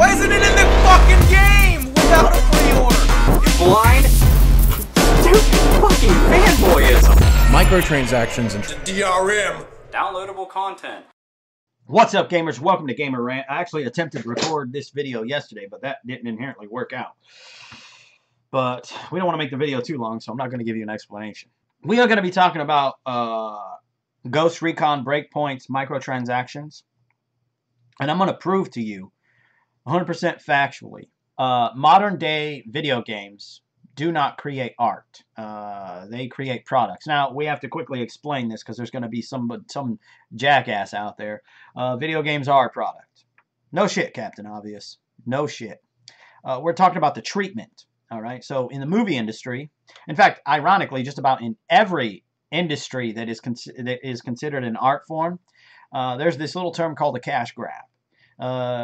Why isn't it in the fucking game without a pre-order? You blind? Dude, fucking fanboyism. Microtransactions and DRM. Downloadable content. What's up, gamers? Welcome to Gamer Rant. I actually attempted to record this video yesterday, but that didn't inherently work out. But we don't want to make the video too long, so I'm not going to give you an explanation. We are going to be talking about Ghost Recon Breakpoint's microtransactions. And I'm going to prove to you 100% factually, modern day video games do not create art. They create products. Now, we have to quickly explain this because there's going to be some jackass out there. Video games are a product. No shit, Captain Obvious. No shit. We're talking about the treatment. All right. So in the movie industry, in fact, ironically, just about in every industry that is considered an art form, there's this little term called a cash grab.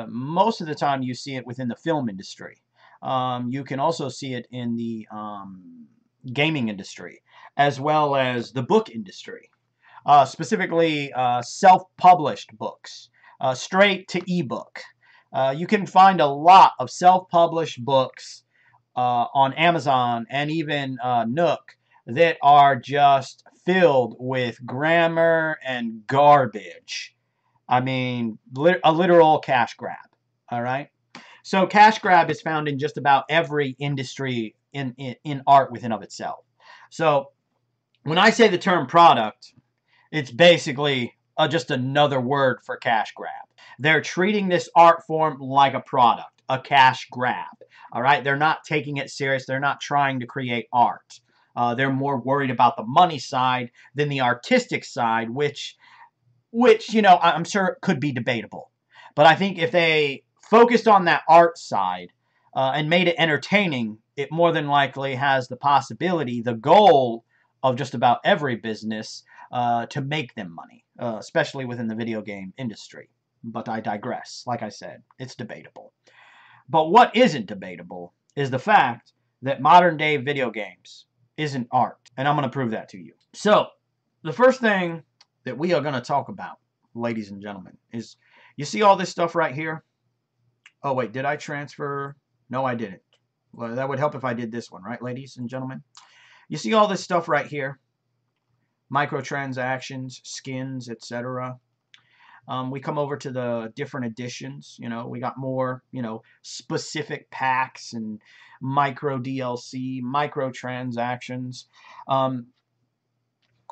Most of the time you see it within the film industry. You can also see it in the gaming industry, as well as the book industry. Specifically, self-published books, straight to ebook. You can find a lot of self-published books on Amazon and even Nook that are just filled with grammar and garbage. I mean, a literal cash grab, all right? So cash grab is found in just about every industry in art within of itself. So when I say the term product, it's basically just another word for cash grab. They're treating this art form like a product, a cash grab, all right? They're not taking it serious. They're not trying to create art. They're more worried about the money side than the artistic side, which, you know, I'm sure could be debatable. But I think if they focused on that art side and made it entertaining, it more than likely has the possibility, the goal of just about every business to make them money, especially within the video game industry. But I digress. Like I said, it's debatable. But what isn't debatable is the fact that modern day video games isn't art. And I'm going to prove that to you. So, the first thing that we are going to talk about, ladies and gentlemen, is you see all this stuff right here? Oh, wait, did I transfer? No, I didn't. Well, that would help if I did this one, right, ladies and gentlemen? You see all this stuff right here? Microtransactions, skins, etc. We come over to the different editions. You know, we got more, you know, specific packs and micro DLC, microtransactions.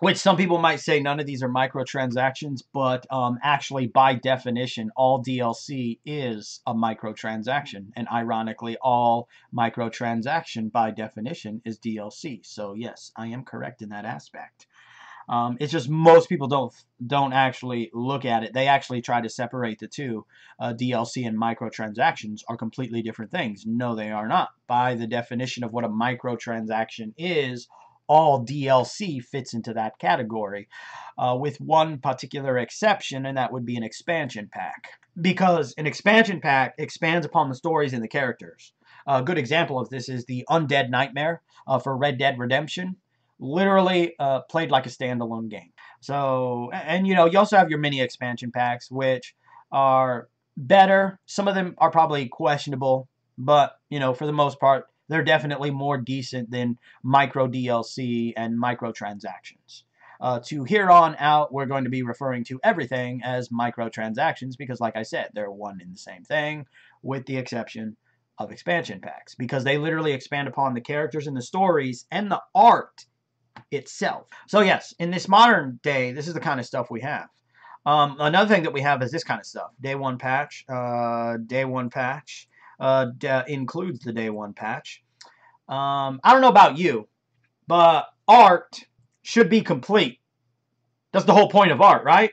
Which some people might say none of these are microtransactions, but actually, by definition, all DLC is a microtransaction. And ironically, all microtransaction, by definition, is DLC. So yes, I am correct in that aspect. It's just most people don't actually look at it. They actually try to separate the two. DLC and microtransactions are completely different things. No, they are not. By the definition of what a microtransaction is, all DLC fits into that category, with one particular exception, and that would be an expansion pack. Because an expansion pack expands upon the stories and the characters. A good example of this is the Undead Nightmare for Red Dead Redemption. Literally played like a standalone game. So, and you know, you also have your mini expansion packs, which are better. Some of them are probably questionable, but, you know, for the most part, they're definitely more decent than micro DLC and microtransactions. To here on out, we're going to be referring to everything as microtransactions because, like I said, they're one and the same thing, with the exception of expansion packs, because they literally expand upon the characters and the stories and the art itself. So yes, in this modern day, this is the kind of stuff we have. Another thing that we have is this kind of stuff. Day one patch. Day one patch. Includes the day one patch. I don't know about you, but art should be complete. That's the whole point of art, right?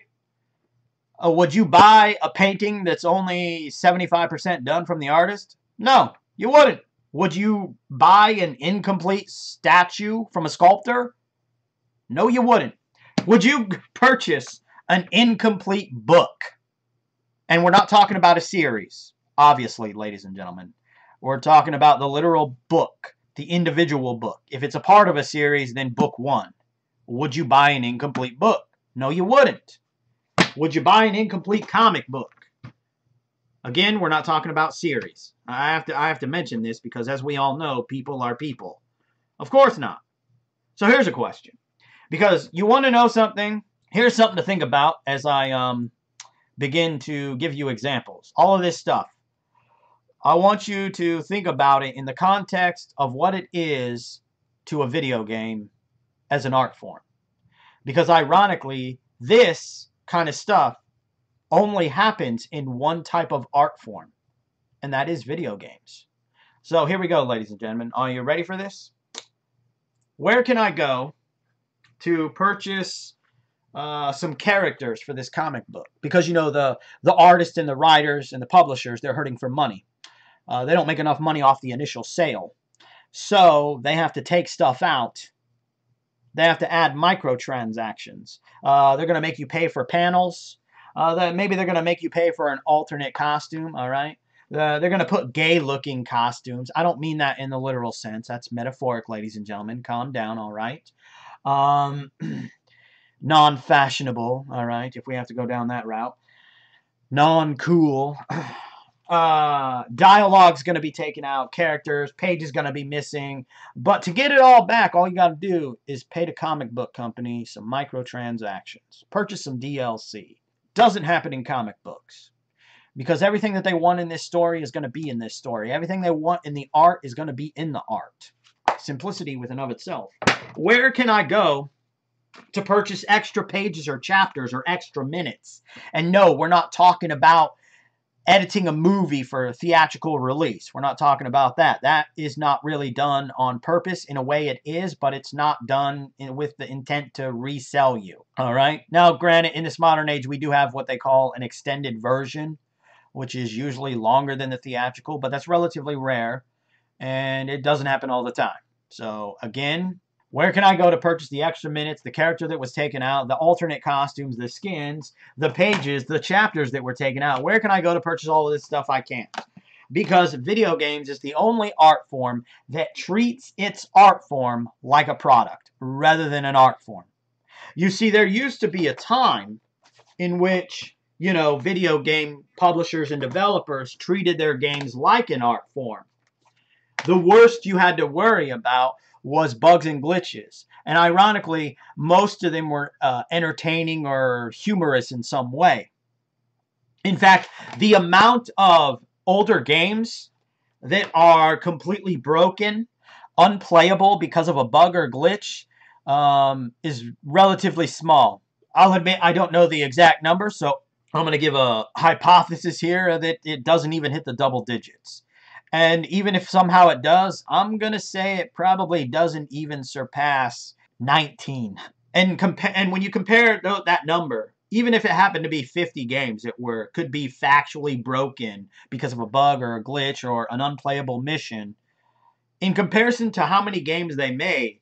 Would you buy a painting that's only 75% done from the artist? No, you wouldn't. Would you buy an incomplete statue from a sculptor? No, you wouldn't. Would you purchase an incomplete book? And we're not talking about a series, obviously, ladies and gentlemen. We're talking about the literal book, the individual book. If it's a part of a series, then book one. Would you buy an incomplete book? No, you wouldn't. Would you buy an incomplete comic book? Again, we're not talking about series. I have to mention this because, as we all know, people are people. Of course not. So here's a question. Because you want to know something, here's something to think about as I begin to give you examples. All of this stuff, I want you to think about it in the context of what it is to a video game as an art form. Because ironically, this kind of stuff only happens in one type of art form, and that is video games. So here we go, ladies and gentlemen. Are you ready for this? Where can I go to purchase some characters for this comic book? Because, you know, the artists and the writers and the publishers, they're hurting for money. They don't make enough money off the initial sale. So they have to take stuff out. They have to add microtransactions. They're going to make you pay for panels. Maybe they're going to make you pay for an alternate costume, all right? They're going to put gay-looking costumes. I don't mean that in the literal sense. That's metaphoric, ladies and gentlemen. Calm down, all right? Non-fashionable, all right, if we have to go down that route. Non-cool. Dialogue's going to be taken out. Characters, pages going to be missing. But to get it all back, all you got to do is pay the comic book company some microtransactions. Purchase some DLC. Doesn't happen in comic books. Because everything that they want in this story is going to be in this story. Everything they want in the art is going to be in the art. Simplicity within of itself. Where can I go to purchase extra pages or chapters or extra minutes? And no, we're not talking about editing a movie for a theatrical release. We're not talking about that. That is not really done on purpose. In a way it is, but it's not done with the intent to resell you. All right. Now, granted, in this modern age, we do have what they call an extended version, which is usually longer than the theatrical, but that's relatively rare, and it doesn't happen all the time. So, again, where can I go to purchase the extra minutes, the character that was taken out, the alternate costumes, the skins, the pages, the chapters that were taken out? Where can I go to purchase all of this stuff? I can't. Because video games is the only art form that treats its art form like a product rather than an art form. You see, there used to be a time in which, you know, video game publishers and developers treated their games like an art form. The worst you had to worry about was bugs and glitches. And ironically, most of them were entertaining or humorous in some way. In fact, the amount of older games that are completely broken, unplayable because of a bug or glitch, is relatively small. I'll admit I don't know the exact number, so I'm going to give a hypothesis here that it doesn't even hit the double digits. And even if somehow it does, I'm going to say it probably doesn't even surpass 19. And when you compare that number, even if it happened to be 50 games that could be factually broken because of a bug or a glitch or an unplayable mission, in comparison to how many games they made,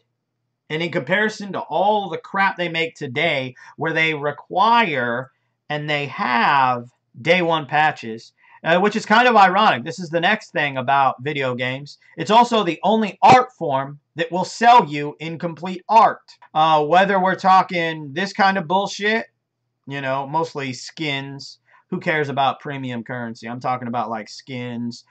and in comparison to all the crap they make today where they require and they have day one patches, which is kind of ironic. This is the next thing about video games. It's also the only art form that will sell you incomplete art. Whether we're talking this kind of bullshit, you know, mostly skins. Who cares about premium currency? I'm talking about like skins,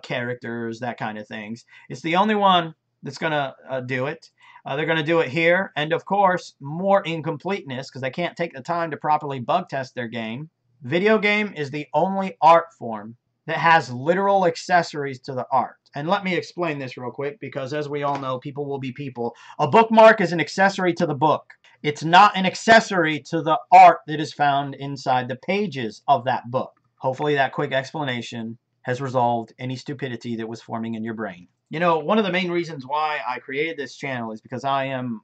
characters, that kind of things. It's the only one that's going to do it. They're going to do it here. And of course, more incompleteness because they can't take the time to properly bug test their game. Video game is the only art form that has literal accessories to the art. And let me explain this real quick because as we all know, people will be people. A bookmark is an accessory to the book. It's not an accessory to the art that is found inside the pages of that book. Hopefully that quick explanation has resolved any stupidity that was forming in your brain. You know, one of the main reasons why I created this channel is because I am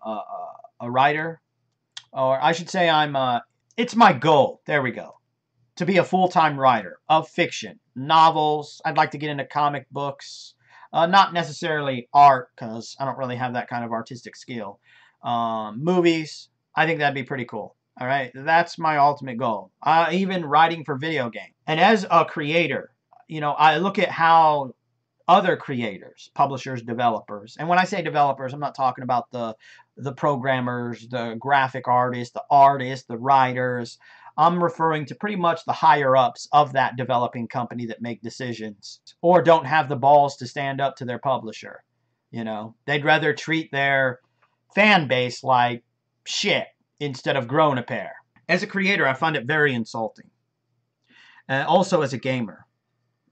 a writer, or I should say it's my goal. There we go. To be a full-time writer of fiction, novels. I'd like to get into comic books. Not necessarily art, because I don't really have that kind of artistic skill. Movies. I think that'd be pretty cool. All right, that's my ultimate goal. Even writing for video games. And as a creator, you know, I look at how other creators, publishers, developers, and when I say developers, I'm not talking about the programmers, the graphic artists, the writers. I'm referring to pretty much the higher-ups of that developing company that make decisions or don't have the balls to stand up to their publisher. You know, they'd rather treat their fan base like shit instead of growing a pair. As a creator, I find it very insulting. Also as a gamer.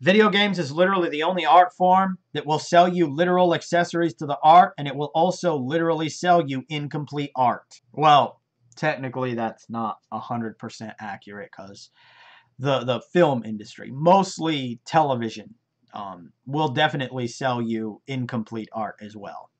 Video games is literally the only art form that will sell you literal accessories to the art, and it will also literally sell you incomplete art. Well, technically that's not 100% accurate, because the film industry, mostly television, will definitely sell you incomplete art as well.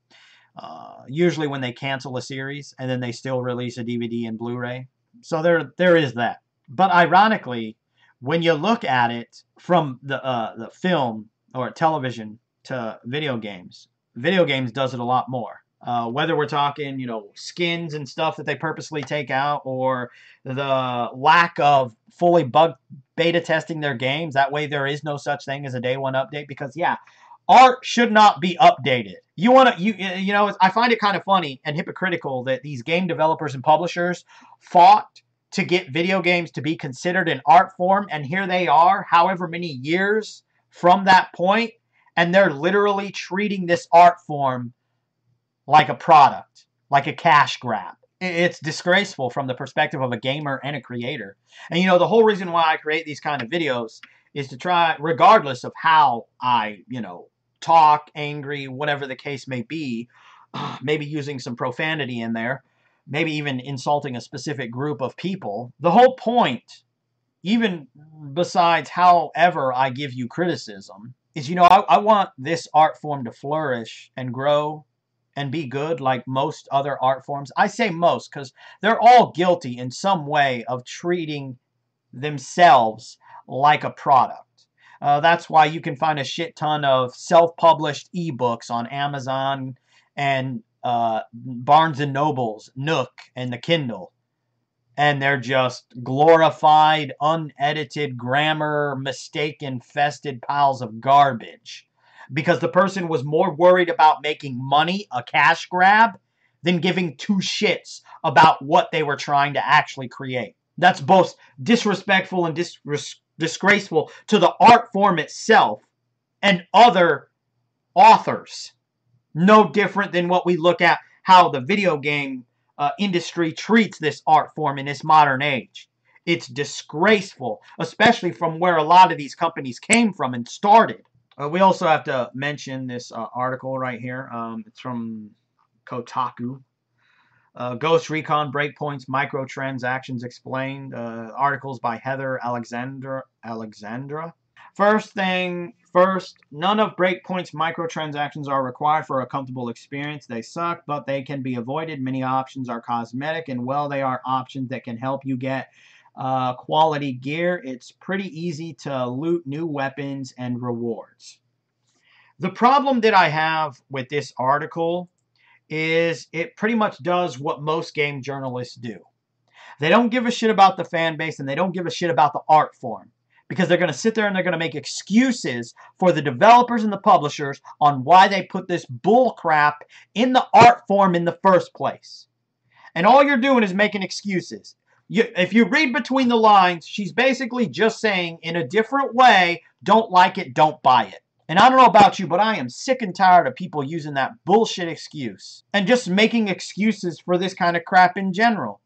Usually when they cancel a series and then they still release a DVD and Blu-ray. So there is that. But ironically, when you look at it from the film or television to video games does it a lot more. Whether we're talking, you know, skins and stuff that they purposely take out, or the lack of fully beta testing their games. That way there is no such thing as a day one update, because yeah, art should not be updated. You know, I find it kind of funny and hypocritical that these game developers and publishers fought to get video games to be considered an art form, and here they are, however many years from that point, and they're literally treating this art form like a product, like a cash grab. It's disgraceful from the perspective of a gamer and a creator. And you know, the whole reason why I create these kind of videos is to try, regardless of how I, you know, talk, angry, whatever the case may be, maybe using some profanity in there, maybe even insulting a specific group of people. The whole point, even besides however I give you criticism, is, you know, I want this art form to flourish and grow and be good like most other art forms. I say most because they're all guilty in some way of treating themselves like a product. That's why you can find a shit ton of self-published ebooks on Amazon and Barnes & Noble's Nook and the Kindle, and they're just glorified, unedited, grammar mistake-infested piles of garbage, because the person was more worried about making money, a cash grab, than giving two shits about what they were trying to actually create. That's both disrespectful and disgraceful to the art form itself and other authors. No different than what we look at how the video game industry treats this art form in this modern age. It's disgraceful, especially from where a lot of these companies came from and started. We also have to mention this article right here. It's from Kotaku. Ghost Recon Breakpoint's Microtransactions Explained. Articles by Heather Alexandra. First thing first, none of Breakpoint's microtransactions are required for a comfortable experience. They suck, but they can be avoided. Many options are cosmetic, and well, they are options that can help you get quality gear. It's pretty easy to loot new weapons and rewards. The problem that I have with this article is it pretty much does what most game journalists do. They don't give a shit about the fan base, and they don't give a shit about the art form, because they're going to sit there and they're going to make excuses for the developers and the publishers on why they put this bull crap in the art form in the first place. And all you're doing is making excuses. If you read between the lines, she's basically just saying in a different way, don't like it, don't buy it. And I don't know about you, but I am sick and tired of people using that bullshit excuse and just making excuses for this kind of crap in general.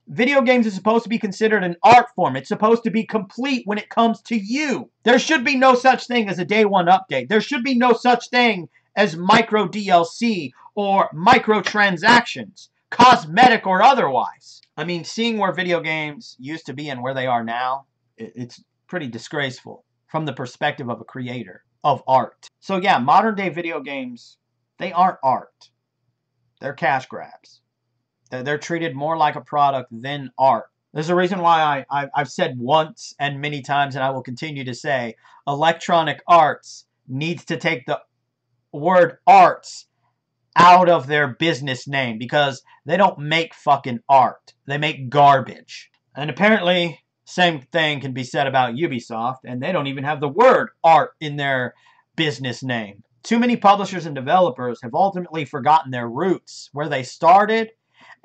Video games is supposed to be considered an art form. It's supposed to be complete when it comes to you. There should be no such thing as a day one update. There should be no such thing as micro DLC or microtransactions, cosmetic or otherwise. I mean, seeing where video games used to be and where they are now, it's pretty disgraceful from the perspective of a creator of art. So yeah, modern day video games, they aren't art. They're cash grabs. They're treated more like a product than art. There's a reason why I've said once and many times, and I will continue to say, Electronic Arts needs to take the word arts out of their business name, because they don't make fucking art. They make garbage. And apparently, same thing can be said about Ubisoft, and they don't even have the word art in their business name. Too many publishers and developers have ultimately forgotten their roots, where they started,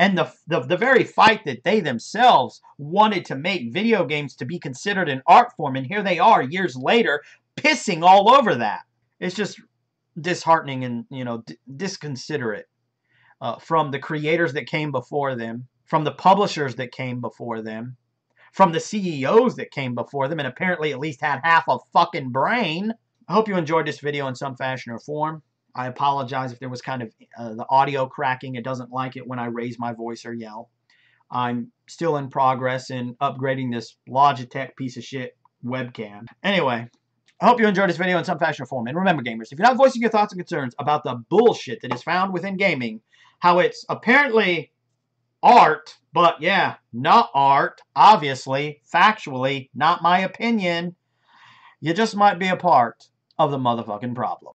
And the very fight that they themselves wanted to make video games to be considered an art form, and here they are years later pissing all over that. It's just disheartening and, you know, disconsiderate from the creators that came before them, from the publishers that came before them, from the CEOs that came before them, and apparently at least had half a fucking brain. I hope you enjoyed this video in some fashion or form. I apologize if there was kind of the audio cracking. It doesn't like it when I raise my voice or yell. I'm still in progress in upgrading this Logitech piece of shit webcam. Anyway, I hope you enjoyed this video in some fashion or form. And remember, gamers, if you're not voicing your thoughts and concerns about the bullshit that is found within gaming, how it's apparently art, but yeah, not art, obviously, factually, not my opinion, you just might be a part of the motherfucking problem.